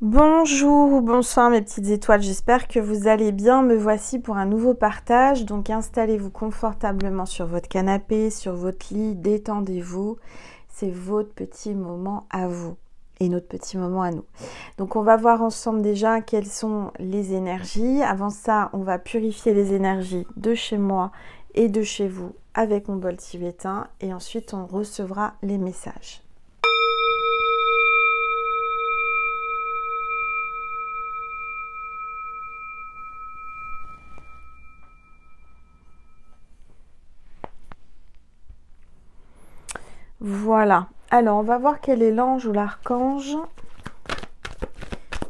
Bonjour ou bonsoir mes petites étoiles, j'espère que vous allez bien. Me voici pour un nouveau partage, donc installez-vous confortablement sur votre canapé, sur votre lit, détendez-vous. C'est votre petit moment à vous et notre petit moment à nous. Donc on va voir ensemble déjà quelles sont les énergies. Avant ça, on va purifier les énergies de chez moi et de chez vous avec mon bol tibétain et ensuite on recevra les messages. Voilà, alors on va voir quel est l'ange ou l'archange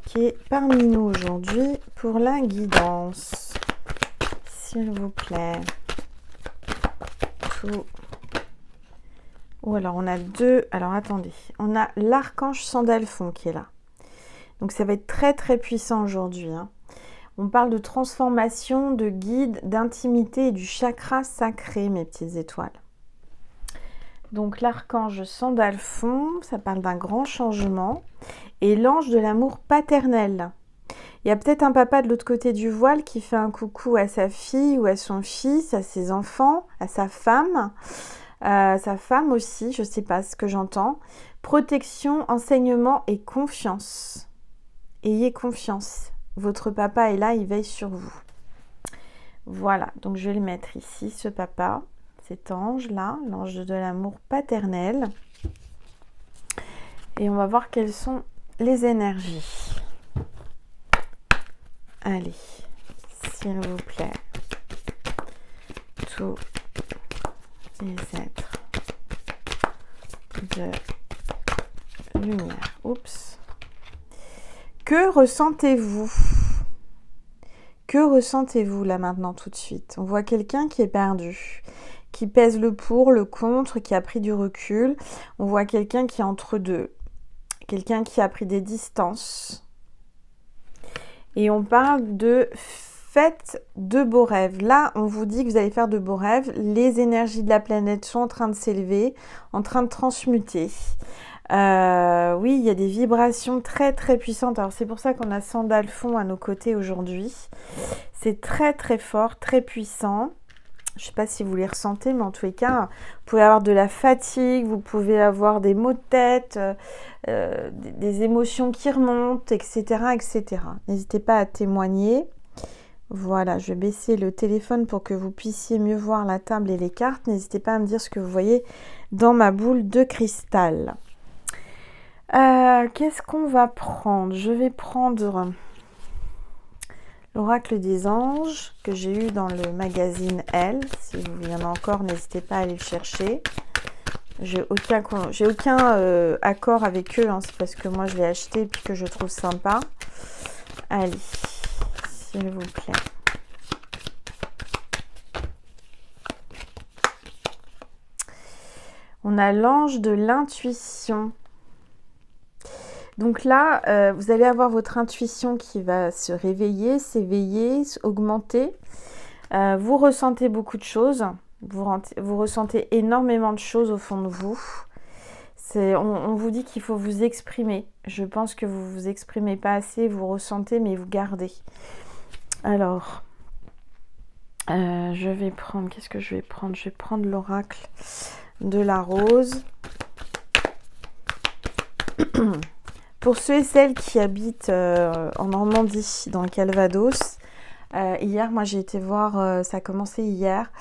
qui est parmi nous aujourd'hui pour la guidance. S'il vous plaît. Tout. Ou alors on a deux, alors attendez, on a l'archange Sandalphon qui est là. Donc ça va être très très puissant aujourd'hui. On parle de transformation, de guide, d'intimité et du chakra sacré, mes petites étoiles. Donc l'archange Sandalphon, ça parle d'un grand changement. Et l'ange de l'amour paternel. Il y a peut-être un papa de l'autre côté du voile qui fait un coucou à sa fille ou à son fils, à ses enfants, à sa femme aussi, je ne sais pas ce que j'entends. Protection, enseignement et confiance. Ayez confiance. Votre papa est là, il veille sur vous. Voilà, donc je vais le mettre ici, ce papa. Cet ange-là, l'ange de l'amour paternel. Et on va voir quelles sont les énergies. Allez, s'il vous plaît. Tous les êtres de lumière. Oups. Que ressentez-vous? Que ressentez-vous là maintenant tout de suite? On voit quelqu'un qui est perdu, qui pèse le pour, le contre, qui a pris du recul. On voit quelqu'un qui est entre deux, quelqu'un qui a pris des distances. Et on parle de faites de beaux rêves. Là, on vous dit que vous allez faire de beaux rêves. Les énergies de la planète sont en train de s'élever, en train de transmuter. Oui, il y a des vibrations très très puissantes. Alors c'est pour ça qu'on a Sandalphon à nos côtés aujourd'hui. C'est très très fort, très puissant. Je ne sais pas si vous les ressentez, mais en tous les cas, vous pouvez avoir de la fatigue, vous pouvez avoir des maux de tête, des émotions qui remontent, etc., etc. N'hésitez pas à témoigner. Voilà, je vais baisser le téléphone pour que vous puissiez mieux voir la table et les cartes. N'hésitez pas à me dire ce que vous voyez dans ma boule de cristal. Qu'est-ce qu'on va prendre? Je vais prendre l'oracle des anges que j'ai eu dans le magazine Elle. Si vous y en a encore, n'hésitez pas à aller le chercher. J'ai aucun accord avec eux, c'est parce que moi je l'ai acheté et puis que je trouve sympa. Allez, s'il vous plaît. On a l'ange de l'intuition. Donc là, vous allez avoir votre intuition qui va se réveiller, s'éveiller, augmenter. Vous ressentez beaucoup de choses. Vous ressentez énormément de choses au fond de vous. On vous dit qu'il faut vous exprimer. Je pense que vous ne vous exprimez pas assez, vous ressentez, mais vous gardez. Alors, je vais prendre... Qu'est-ce que je vais prendre? Je vais prendre l'oracle de la rose. Pour ceux et celles qui habitent en Normandie, dans le Calvados, hier, moi j'ai été voir, ça a commencé hier,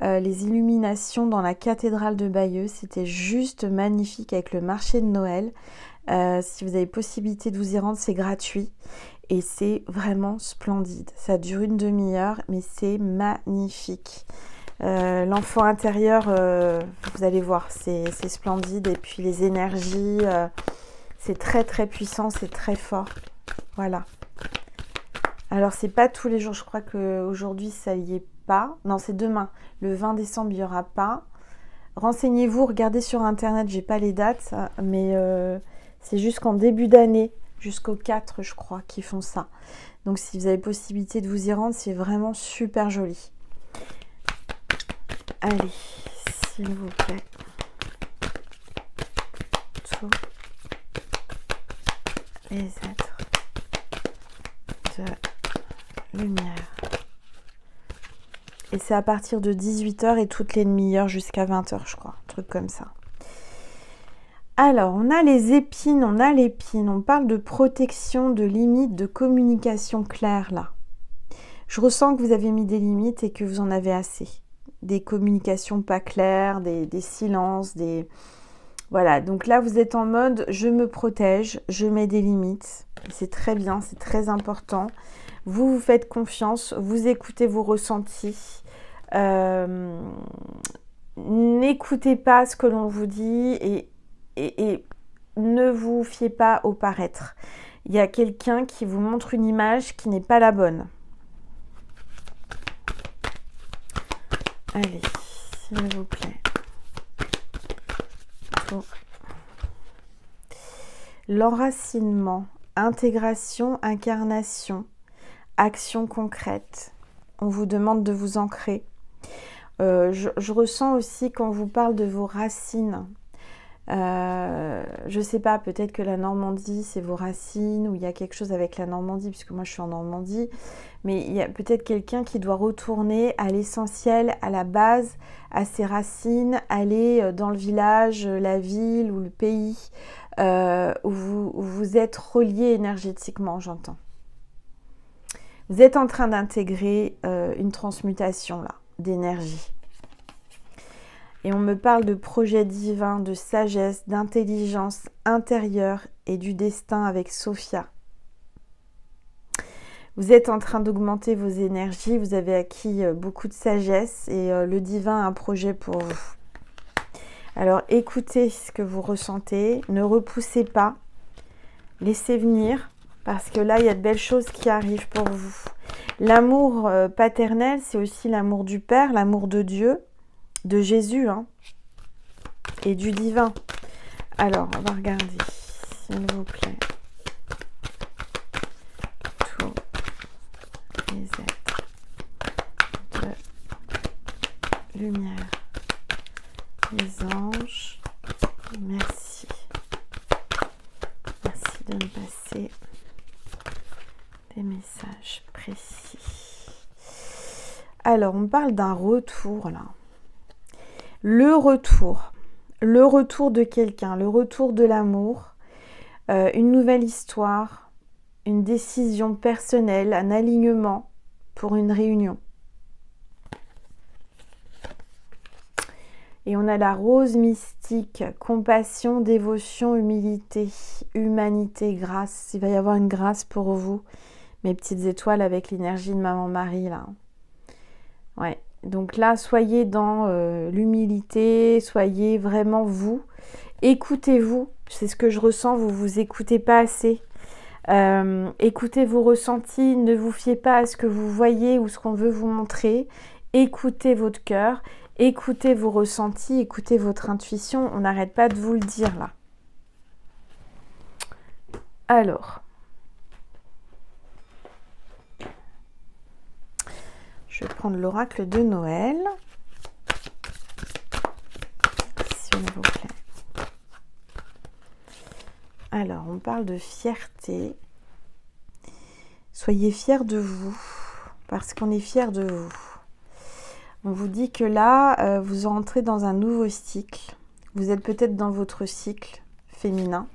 les illuminations dans la cathédrale de Bayeux. C'était juste magnifique avec le marché de Noël. Si vous avez possibilité de vous y rendre, c'est gratuit et c'est vraiment splendide. Ça dure une demi-heure, mais c'est magnifique. L'enfant intérieur, vous allez voir, c'est splendide. Et puis les énergies... c'est très très puissant, c'est très fort. Voilà. Alors c'est pas tous les jours, je crois qu'aujourd'hui ça y est pas. Non, c'est demain. Le 20 décembre, il n'y aura pas. Renseignez-vous, regardez sur internet, j'ai pas les dates, mais c'est jusqu'en début d'année, jusqu'au 4 je crois, qu'ils font ça. Donc si vous avez possibilité de vous y rendre, c'est vraiment super joli. Allez, s'il vous plaît. Tout. Les êtres de lumière. Et c'est à partir de 18 h et toutes les demi-heures jusqu'à 20 h, je crois. Un truc comme ça. Alors, on a les épines, on a l'épine. On parle de protection, de limites, de communication claire, là. Je ressens que vous avez mis des limites et que vous en avez assez. Des communications pas claires, des silences, des... Voilà, donc là, vous êtes en mode, je me protège, je mets des limites. C'est très bien, c'est très important. Vous vous faites confiance, vous écoutez vos ressentis. N'écoutez pas ce que l'on vous dit et ne vous fiez pas au paraître. Il y a quelqu'un qui vous montre une image qui n'est pas la bonne. Allez, s'il vous plaît. L'enracinement, intégration, incarnation, action concrète. On vous demande de vous ancrer. Je ressens aussi quand on vous parle de vos racines. Je sais pas, peut-être que la Normandie c'est vos racines, ou il y a quelque chose avec la Normandie, puisque moi je suis en Normandie, mais il y a peut-être quelqu'un qui doit retourner à l'essentiel, à la base, à ses racines, aller dans le village, la ville ou le pays où vous êtes relié énergétiquement, j'entends. Vous êtes en train d'intégrer une transmutation là, d'énergie. Et on me parle de projet divin, de sagesse, d'intelligence intérieure et du destin avec Sophia. Vous êtes en train d'augmenter vos énergies, vous avez acquis beaucoup de sagesse et le divin a un projet pour vous. Alors écoutez ce que vous ressentez, ne repoussez pas, laissez venir parce que là il y a de belles choses qui arrivent pour vous. L'amour paternel, c'est aussi l'amour du Père, l'amour de Dieu. De Jésus et du divin. Alors, on va regarder, s'il vous plaît. Tous les êtres de lumière. Les anges. Merci. Merci de me passer des messages précis. Alors, on parle d'un retour, là. Le retour de quelqu'un, le retour de l'amour, une nouvelle histoire, une décision personnelle, un alignement pour une réunion. Et on a la rose mystique, compassion, dévotion, humilité, humanité, grâce. Il va y avoir une grâce pour vous, mes petites étoiles avec l'énergie de Maman Marie là. Ouais. Donc là, soyez dans l'humilité, soyez vraiment vous. Écoutez-vous, c'est ce que je ressens, vous ne vous écoutez pas assez. Écoutez vos ressentis, ne vous fiez pas à ce que vous voyez ou ce qu'on veut vous montrer. Écoutez votre cœur, écoutez vos ressentis, écoutez votre intuition. On n'arrête pas de vous le dire là. Alors... je vais prendre l'oracle de Noël, s'il vous plaît. Alors, on parle de fierté. Soyez fiers de vous, parce qu'on est fiers de vous. On vous dit que là, vous entrez dans un nouveau cycle. Vous êtes peut-être dans votre cycle féminin.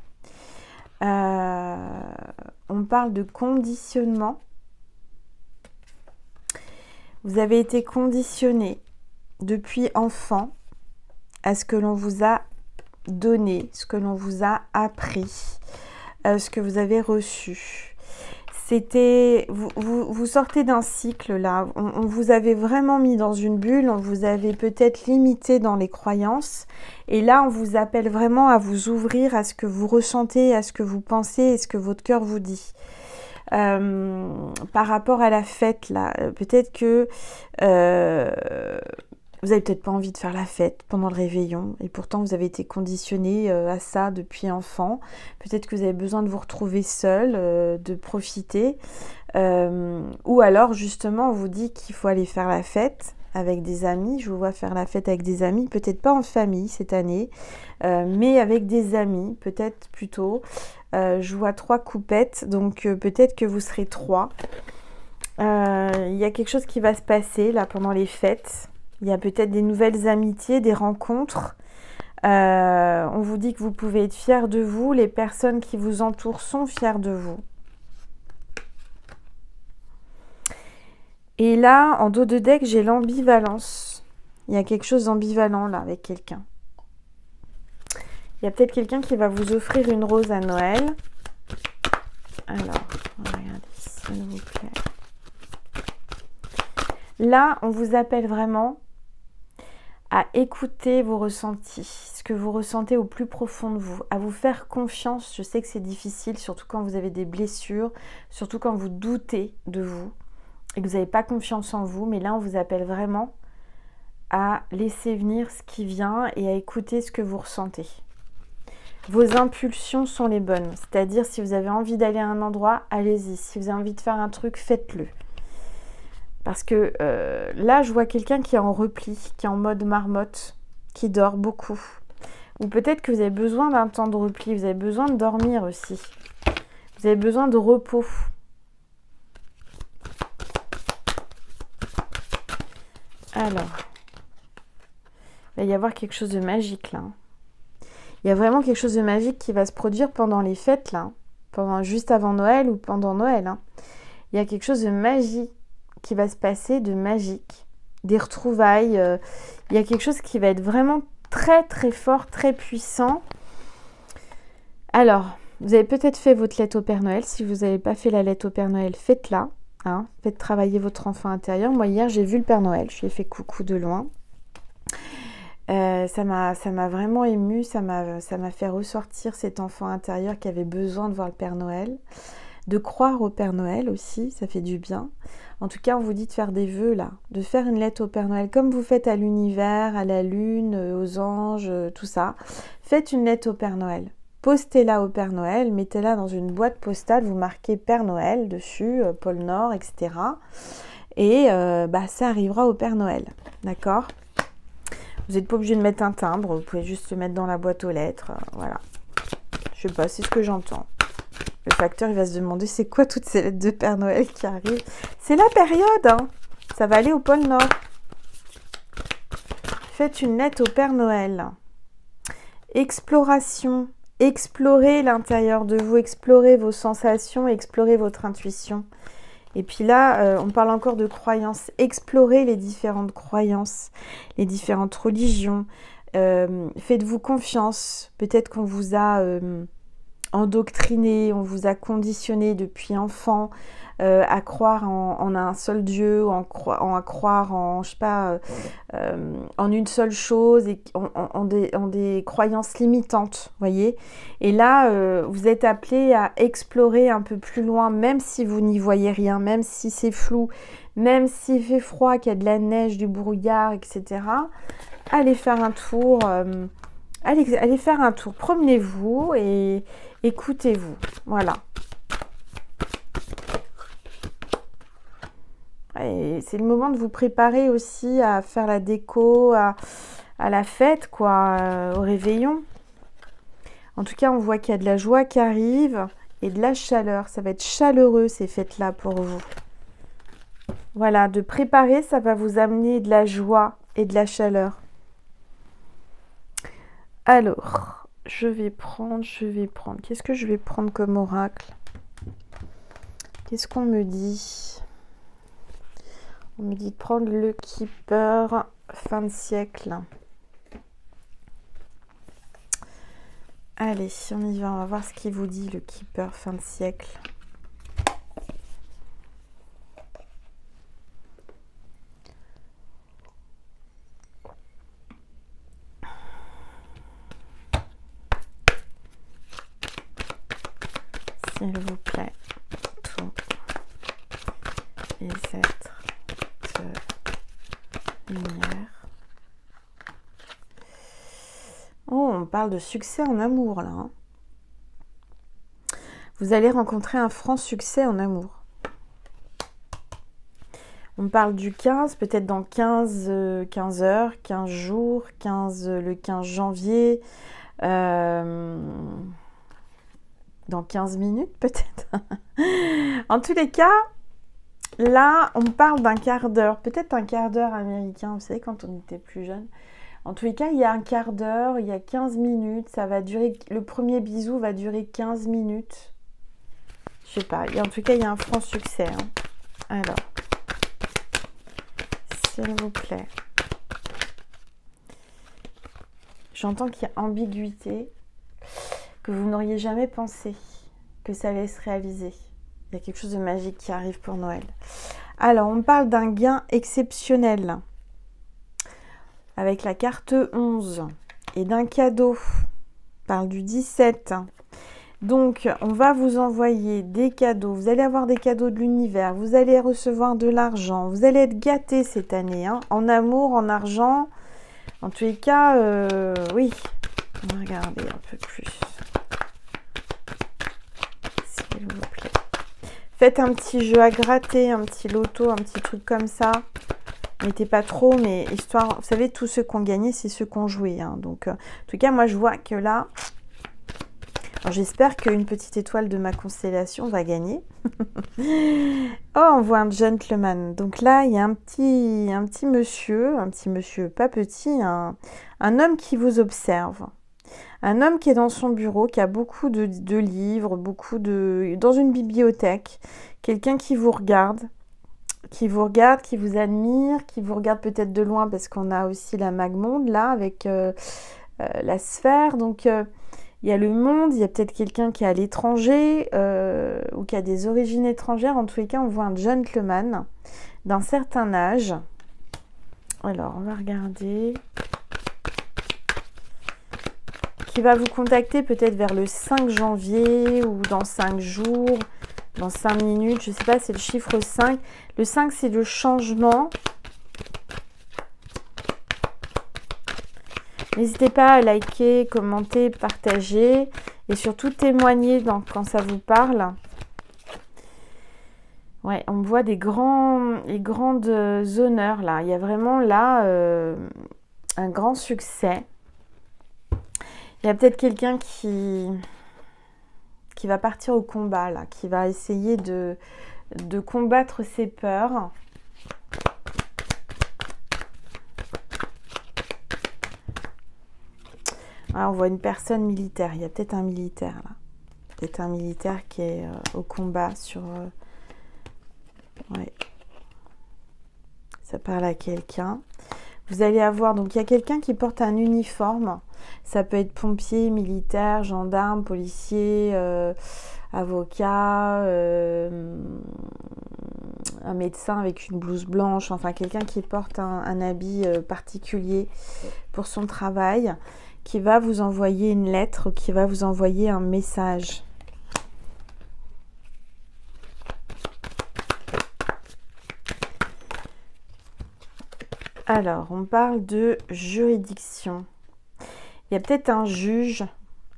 On parle de conditionnement. Vous avez été conditionné depuis enfant à ce que l'on vous a donné, ce que l'on vous a appris, ce que vous avez reçu. Vous sortez d'un cycle là, on vous avait vraiment mis dans une bulle, on vous avait peut-être limité dans les croyances et là on vous appelle vraiment à vous ouvrir à ce que vous ressentez, à ce que vous pensez et ce que votre cœur vous dit. Par rapport à la fête là, peut-être que vous avez peut-être pas envie de faire la fête pendant le réveillon et pourtant vous avez été conditionné à ça depuis enfant. Peut-être que vous avez besoin de vous retrouver seul, de profiter, ou alors justement on vous dit qu'il faut aller faire la fête avec des amis. Je vous vois faire la fête avec des amis, peut-être pas en famille cette année, mais avec des amis peut-être plutôt. Je vois 3 coupettes, donc peut-être que vous serez 3. Il y a quelque chose qui va se passer là pendant les fêtes. Il y a peut-être des nouvelles amitiés, des rencontres. On vous dit que vous pouvez être fiers de vous. Les personnes qui vous entourent sont fières de vous. Et là, en dos de deck, j'ai l'ambivalence. Il y a quelque chose d'ambivalent là avec quelqu'un. Il y a peut-être quelqu'un qui va vous offrir une rose à Noël. Alors, regardez, s'il vous plaît. Là, on vous appelle vraiment à écouter vos ressentis, ce que vous ressentez au plus profond de vous, à vous faire confiance. Je sais que c'est difficile, surtout quand vous avez des blessures, surtout quand vous doutez de vous et que vous n'avez pas confiance en vous. Mais là, on vous appelle vraiment à laisser venir ce qui vient et à écouter ce que vous ressentez. Vos impulsions sont les bonnes, c'est-à-dire si vous avez envie d'aller à un endroit, allez-y. Si vous avez envie de faire un truc, faites-le. Parce que là, je vois quelqu'un qui est en repli, qui est en mode marmotte, qui dort beaucoup. Ou peut-être que vous avez besoin d'un temps de repli, vous avez besoin de dormir aussi. Vous avez besoin de repos. Alors, il va y avoir quelque chose de magique là. Il y a vraiment quelque chose de magique qui va se produire pendant les fêtes là, juste avant Noël ou pendant Noël. Il y a quelque chose de magique qui va se passer, de magique, des retrouvailles. Il y a quelque chose qui va être vraiment très très fort, très puissant. Alors, vous avez peut-être fait votre lettre au Père Noël. Si vous n'avez pas fait la lettre au Père Noël, faites-la. Faites travailler votre enfant intérieur. Moi, hier, j'ai vu le Père Noël. Je lui ai fait coucou de loin. Ça m'a vraiment émue, ça m'a fait ressortir cet enfant intérieur qui avait besoin de voir le Père Noël, de croire au Père Noël aussi, ça fait du bien. En tout cas, on vous dit de faire des vœux là, de faire une lettre au Père Noël, comme vous faites à l'univers, à la lune, aux anges, tout ça. Faites une lettre au Père Noël, postez-la au Père Noël, mettez-la dans une boîte postale, vous marquez Père Noël dessus, pôle Nord, etc. Et ça arrivera au Père Noël, d'accord ? Vous n'êtes pas obligé de mettre un timbre, vous pouvez juste le mettre dans la boîte aux lettres, voilà. Je sais pas, c'est ce que j'entends. Le facteur, il va se demander, c'est quoi toutes ces lettres de Père Noël qui arrivent? C'est la période, ça va aller au pôle Nord. Faites une lettre au Père Noël. Exploration, explorez l'intérieur de vous, explorez vos sensations, explorez votre intuition. Et puis là, on parle encore de croyances. Explorez les différentes croyances, les différentes religions. Faites-vous confiance. Peut-être qu'on vous a endoctriné, on vous a conditionné depuis enfant à croire en un seul Dieu, à croire en, je sais pas, en une seule chose, et en des croyances limitantes, voyez. Et là, vous êtes appelé à explorer un peu plus loin, même si vous n'y voyez rien, même si c'est flou, même s'il fait froid, qu'il y a de la neige, du brouillard, etc. Allez faire un tour, allez faire un tour, promenez-vous et écoutez-vous, voilà. Et c'est le moment de vous préparer aussi à faire la déco, à la fête, quoi, au réveillon. En tout cas, on voit qu'il y a de la joie qui arrive et de la chaleur. Ça va être chaleureux ces fêtes-là pour vous. Voilà, de préparer, ça va vous amener de la joie et de la chaleur. Alors, je vais prendre. Qu'est-ce que je vais prendre comme oracle? Qu'est-ce qu'on me dit? On me dit de prendre le Keeper fin de siècle. Allez, on y va, on va voir ce qu'il vous dit, le Keeper fin de siècle. S'il vous plaît, tous les êtres de lumière. Oh, on parle de succès en amour là. Vous allez rencontrer un franc succès en amour. On parle du 15, peut-être dans 15 heures, 15 jours, le 15 janvier. dans 15 minutes peut-être. En tous les cas, là, on parle d'un quart d'heure, peut-être un quart d'heure américain, vous savez, quand on était plus jeune. En tous les cas, il y a un quart d'heure, il y a 15 minutes, ça va durer, le premier bisou va durer 15 minutes. Je sais pas, en tout cas, il y a un franc succès. Hein. Alors, s'il vous plaît. J'entends qu'il y a ambiguïté, que vous n'auriez jamais pensé que ça allait se réaliser. Il y a quelque chose de magique qui arrive pour Noël. Alors, on parle d'un gain exceptionnel avec la carte 11 et d'un cadeau. On parle du 17. Donc, on va vous envoyer des cadeaux. Vous allez avoir des cadeaux de l'univers. Vous allez recevoir de l'argent. Vous allez être gâtés cette année. Hein, en amour, en argent. En tous les cas, oui. On va regarder un peu plus. S'il vous plaît. Faites un petit jeu à gratter, un petit loto, un petit truc comme ça. Mettez pas trop, mais histoire... Vous savez, tous ceux qui ont gagné, c'est ceux qui ont joué. Hein. Donc, en tout cas, moi, je vois que là... J'espère qu'une petite étoile de ma constellation va gagner. Oh, on voit un gentleman. Donc là, il y a un petit monsieur, pas petit, un homme qui vous observe. Un homme qui est dans son bureau, qui a beaucoup de livres, dans une bibliothèque. Quelqu'un qui vous regarde, qui vous admire, qui vous regarde peut-être de loin parce qu'on a aussi la Magmonde là avec la sphère. Donc il y a le monde, il y a peut-être quelqu'un qui est à l'étranger ou qui a des origines étrangères. En tous les cas, on voit un gentleman d'un certain âge. Alors, on va regarder. Qui va vous contacter peut-être vers le 5 janvier ou dans 5 jours, dans 5 minutes. Je ne sais pas, c'est le chiffre 5. Le 5, c'est le changement. N'hésitez pas à liker, commenter, partager et surtout témoigner quand ça vous parle. Ouais, on voit les grandes honneurs là. Il y a vraiment là un grand succès. Il y a peut-être quelqu'un qui va partir au combat là, qui va essayer de combattre ses peurs. Ah, on voit une personne militaire. Il y a peut-être un militaire là. Peut-être un militaire qui est au combat sur... ouais. Ça parle à quelqu'un. Vous allez avoir... Donc, il y a quelqu'un qui porte un uniforme. Ça peut être pompier, militaire, gendarme, policier, avocat, un médecin avec une blouse blanche. Enfin, quelqu'un qui porte un habit particulier pour son travail. Qui va vous envoyer une lettre, qui va vous envoyer un message. Alors, on parle de juridiction. Il y a peut-être un juge,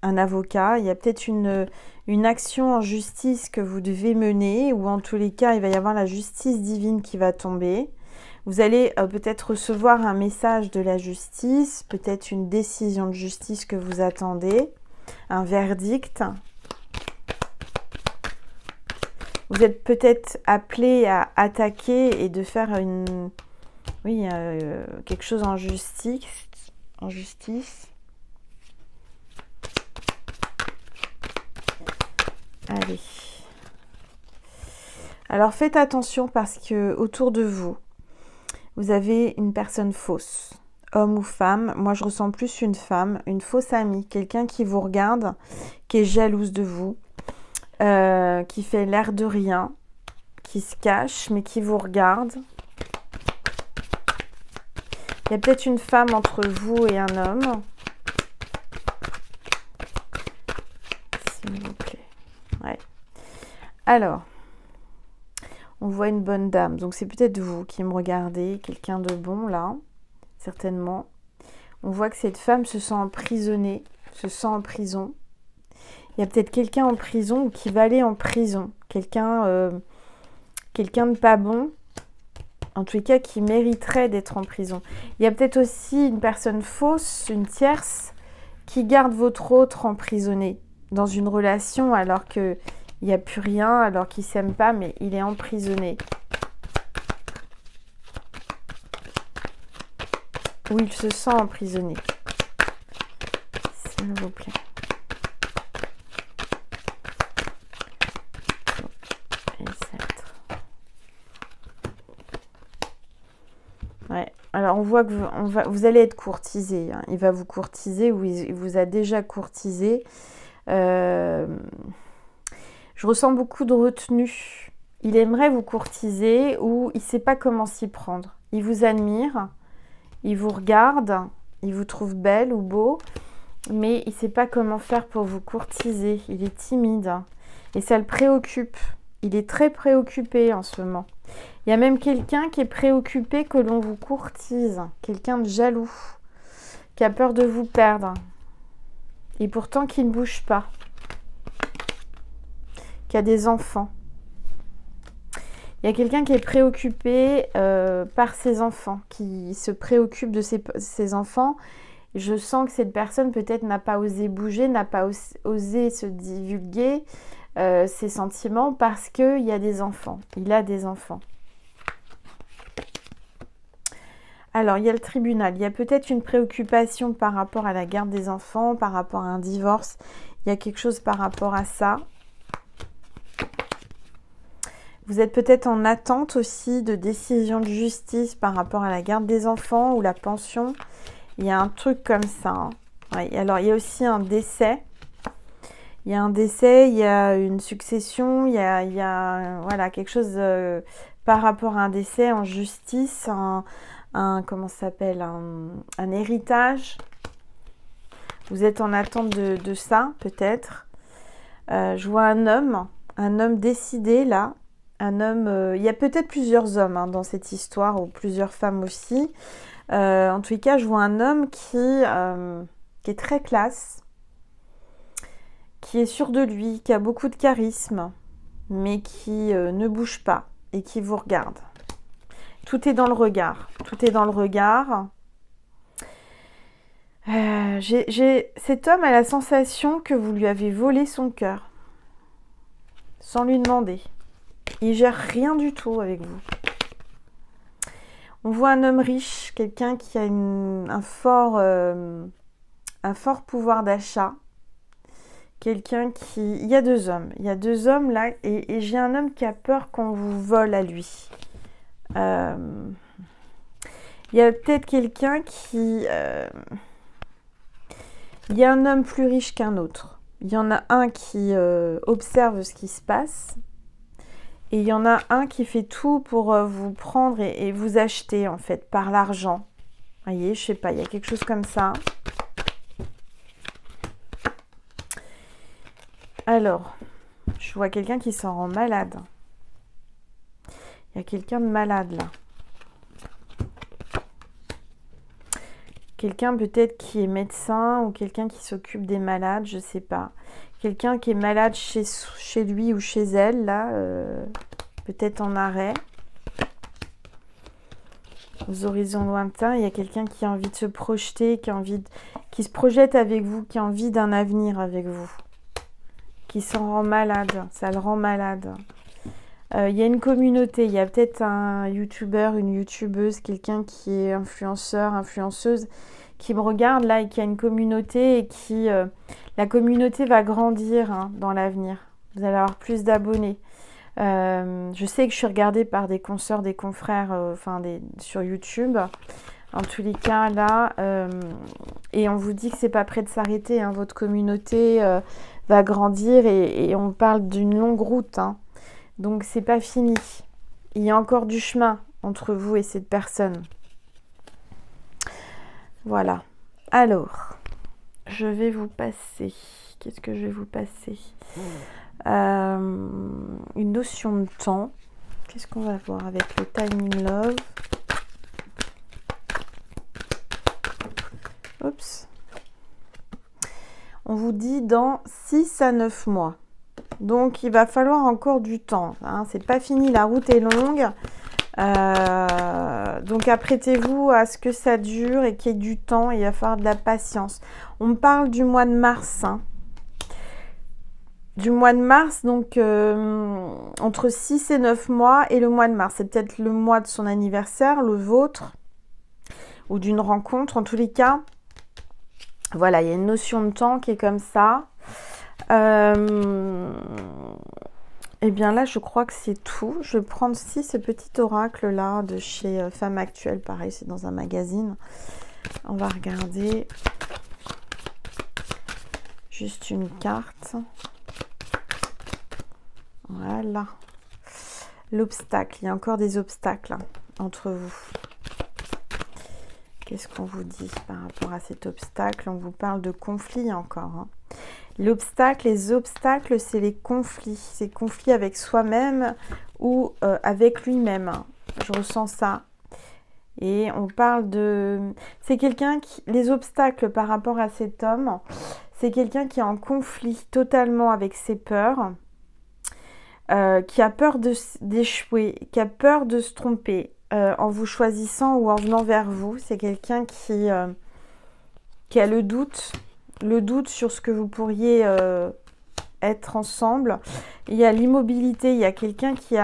un avocat, il y a peut-être une action en justice que vous devez mener, ou en tous les cas, il va y avoir la justice divine qui va tomber. Vous allez peut-être recevoir un message de la justice, peut-être une décision de justice que vous attendez, un verdict. Vous êtes peut-être appelé à attaquer et de faire quelque chose en justice. Allez. Alors faites attention parce que autour de vous, vous avez une personne fausse, homme ou femme. Moi, je ressens plus une femme, une fausse amie, quelqu'un qui vous regarde, qui est jalouse de vous, qui fait l'air de rien, qui se cache, mais qui vous regarde. Il y a peut-être une femme entre vous et un homme. S'il vous plaît. Ouais. Alors... on voit une bonne dame, donc c'est peut-être vous qui me regardez, quelqu'un de bon là, certainement. On voit que cette femme se sent emprisonnée, se sent en prison. Il y a peut-être quelqu'un en prison ou qui va aller en prison, quelqu'un de pas bon, en tout cas qui mériterait d'être en prison. Il y a peut-être aussi une personne fausse, une tierce, qui garde votre autre emprisonné. dans une relation alors qu'il n'y a plus rien, alors qu'il ne s'aime pas, mais il est emprisonné. Ou il se sent emprisonné. S'il vous plaît. Ouais. Alors on voit que vous allez être courtisé. Hein. Il va vous courtiser ou il vous a déjà courtisé. Je ressens beaucoup de retenue. Il aimerait vous courtiser ou il ne sait pas comment s'y prendre. Il vous admire, il vous regarde, il vous trouve belle ou beau, mais il ne sait pas comment faire pour vous courtiser. Il est timide et ça le préoccupe. Il est très préoccupé en ce moment. Il y a même quelqu'un qui est préoccupé que l'on vous courtise, quelqu'un de jaloux, qui a peur de vous perdre, et pourtant qui ne bouge pas, qui a des enfants. Il y a quelqu'un qui est préoccupé par ses enfants, qui se préoccupe de ses enfants. Je sens que cette personne peut-être n'a pas osé bouger, n'a pas osé se divulguer ses sentiments parce qu'il y a des enfants. Il a des enfants. Alors, il y a le tribunal. Il y a peut-être une préoccupation par rapport à la garde des enfants, par rapport à un divorce. Il y a quelque chose par rapport à ça. Vous êtes peut-être en attente aussi de décision de justice par rapport à la garde des enfants ou la pension. Il y a un truc comme ça. Hein. Ouais, alors, il y a aussi un décès. Il y a un décès, il y a une succession, il y a voilà, quelque chose par rapport à un décès en justice, comment ça s'appelle, un héritage. Vous êtes en attente de ça, peut-être. Je vois un homme décidé là. Un homme, il y a peut-être plusieurs hommes hein, dans cette histoire, ou plusieurs femmes aussi. En tout cas, je vois un homme qui est très classe, qui est sûr de lui, qui a beaucoup de charisme, mais qui ne bouge pas et qui vous regarde. Tout est dans le regard. Tout est dans le regard. Cet homme a la sensation que vous lui avez volé son cœur, sans lui demander. Il gère rien du tout avec vous. On voit un homme riche, quelqu'un qui a un fort pouvoir d'achat. Quelqu'un qui... Il y a deux hommes. Il y a deux hommes là. Et j'ai un homme qui a peur qu'on vous vole à lui. Il y a peut-être quelqu'un qui... Il y a un homme plus riche qu'un autre. Il y en a un qui observe ce qui se passe. Et il y en a un qui fait tout pour vous prendre et vous acheter en fait par l'argent. Vous voyez, je sais pas, il y a quelque chose comme ça. Alors, je vois quelqu'un qui s'en rend malade. Il y a quelqu'un de malade là. Quelqu'un peut-être qui est médecin ou quelqu'un qui s'occupe des malades, je sais pas. Quelqu'un qui est malade chez lui ou chez elle, là, peut-être en arrêt. Aux horizons lointains, il y a quelqu'un qui a envie de se projeter, qui se projette avec vous, qui a envie d'un avenir avec vous. Qui s'en rend malade, ça le rend malade. Il y a une communauté, il y a peut-être un youtubeur, une youtubeuse, quelqu'un qui est influenceur, influenceuse, qui me regarde là et qui a une communauté et qui... la communauté va grandir hein, dans l'avenir. Vous allez avoir plus d'abonnés. Je sais que je suis regardée par des consoeurs, des confrères sur YouTube. En tous les cas, là, et on vous dit que c'est pas prêt de s'arrêter. Hein, votre communauté va grandir et on parle d'une longue route. Hein. Donc, c'est pas fini. Il y a encore du chemin entre vous et cette personne. Voilà. Alors, je vais vous passer. Qu'est-ce que je vais vous passer une notion de temps. Qu'est-ce qu'on va voir avec le timing love? Oups. On vous dit dans 6 à 9 mois. Donc, il va falloir encore du temps. Hein. C'est pas fini, la route est longue. Donc, apprêtez-vous à ce que ça dure et qu'il y ait du temps. Et il va falloir de la patience. On me parle du mois de mars. Hein. du mois de mars, donc entre 6 et 9 mois, et le mois de mars. C'est peut-être le mois de son anniversaire, le vôtre, ou d'une rencontre. En tous les cas, voilà, il y a une notion de temps qui est comme ça. Et bien là, je crois que c'est tout. Je vais prendre aussi ce petit oracle-là de chez Femme Actuelle. Pareil, c'est dans un magazine. On va regarder juste une carte. Voilà. L'obstacle. Il y a encore des obstacles entre vous. Qu'est-ce qu'on vous dit par rapport à cet obstacle? On vous parle de conflit encore. L'obstacle, les obstacles, c'est les conflits. C'est conflits avec soi-même ou avec lui-même. Je ressens ça. Et on parle de... C'est quelqu'un qui... Les obstacles par rapport à cet homme, c'est quelqu'un qui est en conflit totalement avec ses peurs, qui a peur d'échouer, qui a peur de se tromper en vous choisissant ou en venant vers vous. C'est quelqu'un qui a le doute sur ce que vous pourriez être ensemble. Il y a l'immobilité, il y a quelqu'un qui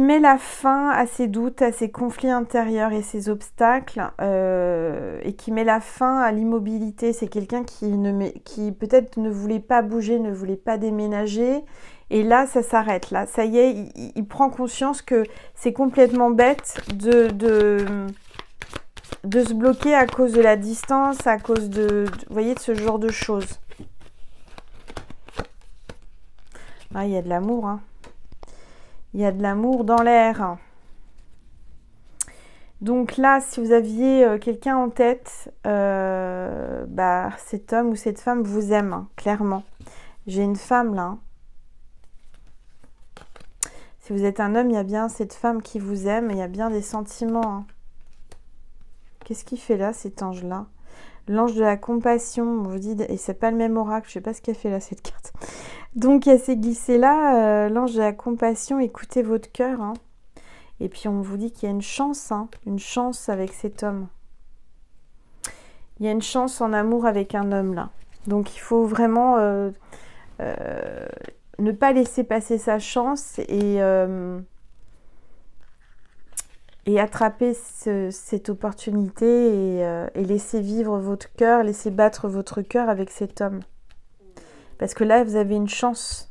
met la fin à ses doutes, à ses conflits intérieurs et ses obstacles, et qui met la fin à l'immobilité. C'est quelqu'un qui peut-être ne voulait pas bouger, ne voulait pas déménager, et là ça s'arrête. Là, ça y est, il prend conscience que c'est complètement bête de se bloquer à cause de la distance, à cause vous voyez, de ce genre de choses. Ah, il y a de l'amour, hein. Il y a de l'amour dans l'air. Donc là, si vous aviez quelqu'un en tête, cet homme ou cette femme vous aime, hein, clairement. J'ai une femme là. Hein. Si vous êtes un homme, il y a bien cette femme qui vous aime, il y a bien des sentiments. Hein. Qu'est-ce qu'il fait là, cet ange-là? L'ange de la compassion, on vous dit, et c'est pas le même oracle, je sais pas ce qu'elle fait là, cette carte. Donc, elle s'est glissée là, l'ange de la compassion, écoutez votre cœur. Hein. Et puis, on vous dit qu'il y a une chance avec cet homme. Il y a une chance en amour avec un homme là. Donc, il faut vraiment ne pas laisser passer sa chance et attraper cette opportunité et laisser vivre votre cœur, laisser battre votre cœur avec cet homme. Parce que là, vous avez une chance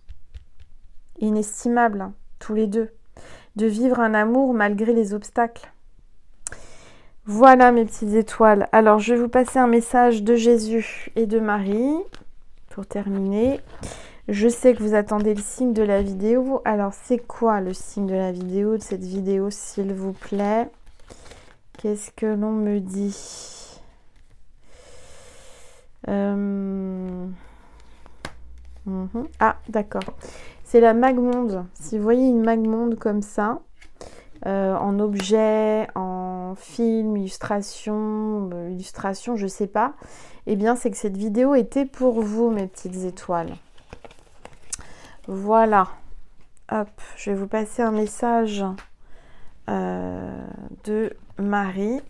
inestimable, hein, tous les deux, de vivre un amour malgré les obstacles. Voilà mes petites étoiles. Alors, je vais vous passer un message de Jésus et de Marie pour terminer. Je sais que vous attendez le signe de la vidéo. Alors, c'est quoi le signe de la vidéo, de cette vidéo, s'il vous plaît? Qu'est-ce que l'on me dit? Ah, d'accord. C'est la Magmonde. Si vous voyez une Magmonde comme ça, en objet, en film, illustration, je sais pas, eh bien, c'est que cette vidéo était pour vous, mes petites étoiles. Voilà. Hop, je vais vous passer un message de Marie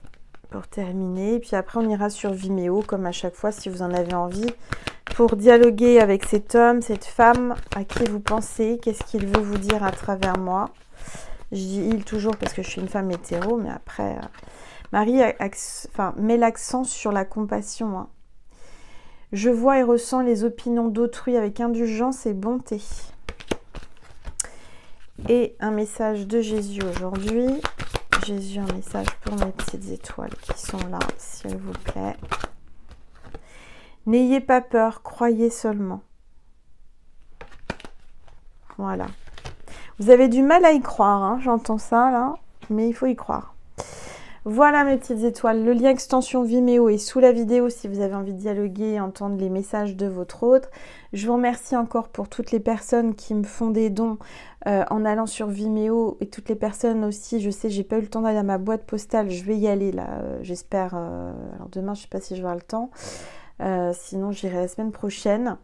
pour terminer. Et puis après, on ira sur Vimeo, comme à chaque fois, si vous en avez envie, pour dialoguer avec cet homme, cette femme, à qui vous pensez, qu'est-ce qu'il veut vous dire à travers moi. Je dis il toujours parce que je suis une femme hétéro, mais après, Marie met l'accent sur la compassion. Hein. Je vois et ressens les opinions d'autrui avec indulgence et bonté. Et un message de Jésus aujourd'hui. Jésus, un message pour mes petites étoiles qui sont là, s'il vous plaît. N'ayez pas peur, croyez seulement. Voilà. Vous avez du mal à y croire, hein, j'entends ça là, mais il faut y croire. Voilà mes petites étoiles, le lien extension Vimeo est sous la vidéo si vous avez envie de dialoguer et entendre les messages de votre autre. Je vous remercie encore pour toutes les personnes qui me font des dons en allant sur Vimeo et toutes les personnes aussi, je sais, j'ai pas eu le temps d'aller à ma boîte postale, je vais y aller là, j'espère, alors demain je sais pas si je vais avoir le temps. Sinon j'irai la semaine prochaine.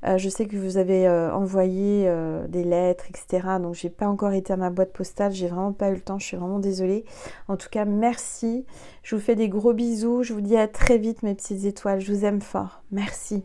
Je sais que vous avez envoyé des lettres, etc. Donc j'ai pas encore été à ma boîte postale, j'ai vraiment pas eu le temps, je suis vraiment désolée. En tout cas, merci. Je vous fais des gros bisous. Je vous dis à très vite mes petites étoiles. Je vous aime fort. Merci.